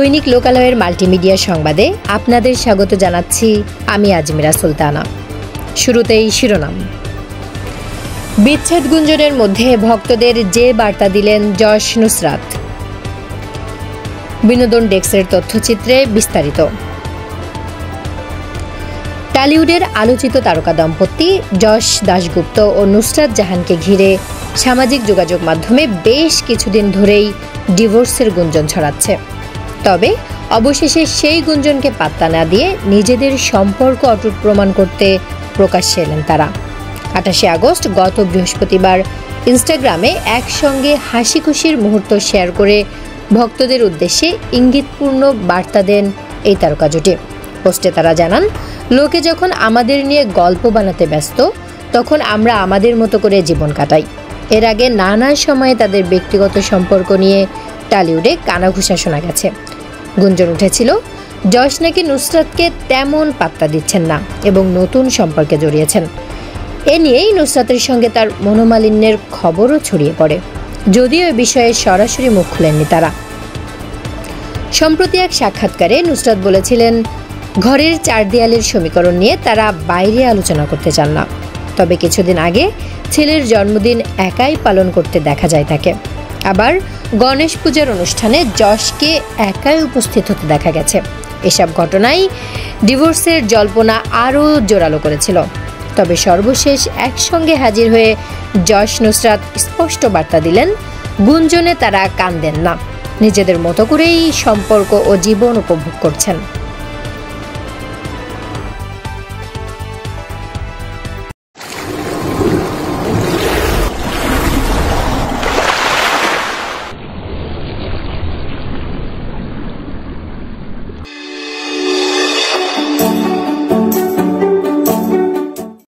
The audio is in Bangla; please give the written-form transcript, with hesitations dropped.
দৈনিক লোকালয়ের মাল্টিমিডিয়া সংবাদে আপনাদের স্বাগত জানাচ্ছি আমি আজমিরা সুলতানা। শুরুতেই শিরোনাম। বিচ্ছেদ গুঞ্জনের মধ্যে ভক্তদের যে বার্তা দিলেন যশ নুসরাত। বিনোদন ডেস্কের তথ্যচিত্রে বিস্তারিত। টলিউডের আলোচিত তারকা দম্পতি যশ দাশগুপ্ত ও নুসরাত জাহানকে ঘিরে সামাজিক যোগাযোগ মাধ্যমে বেশ কিছুদিন ধরেই ডিভোর্সের গুঞ্জন ছড়াচ্ছে। তবে অবশেষে সেই গুঞ্জনকে পাত্তা না দিয়ে নিজেদের সম্পর্ক অটুট প্রমাণ করতে প্রকাশ্যে এলেন তারা। 28 আগস্ট গত বৃহস্পতিবার ইনস্টাগ্রামে একসঙ্গে হাসি খুশির মুহূর্ত শেয়ার করে ভক্তদের উদ্দেশ্যে ইঙ্গিতপূর্ণ বার্তা দেন এই তারকা জুটি। পোস্টে তারা জানান, লোকে যখন আমাদের নিয়ে গল্প বানাতে ব্যস্ত তখন আমরা আমাদের মতো করে জীবন কাটাই। এর আগে নানা সময়ে তাদের ব্যক্তিগত সম্পর্ক নিয়ে টলিউডে কানাঘুষা শোনা গেছে। গুঞ্জন উঠেছিল যশ নাকি নুসরাতকে তেমন পাত্তা দিচ্ছেন না এবং নতুন সম্পর্কে জড়িয়েছেন। এ নিয়েই নুসরাতের সঙ্গে তার মনোমালিন্যের খবরও ছড়িয়ে পড়ে, যদিও এ বিষয়ে সরাসরি মুখ খুলেননি তারা। সম্প্রতি এক সাক্ষাৎকারে নুসরাত বলেছিলেন, ঘরের চার দেয়ালের সমীকরণ নিয়ে তারা বাইরে আলোচনা করতে চান না। তবে কিছুদিন আগে ছেলের জন্মদিন একাই পালন করতে দেখা যায় তাকে। আবার গণেশ পূজার অনুষ্ঠানে যশকে একাই উপস্থিত হতে দেখা গেছে। এসব ঘটনাই ডিভোর্সের জল্পনা আরও জোরালো করেছিল। তবে সর্বশেষ একসঙ্গে হাজির হয়ে যশ নুসরাত স্পষ্ট বার্তা দিলেন, গুঞ্জনে তারা কান দেন না, নিজেদের মতো করেই সম্পর্ক ও জীবন উপভোগ করছেন।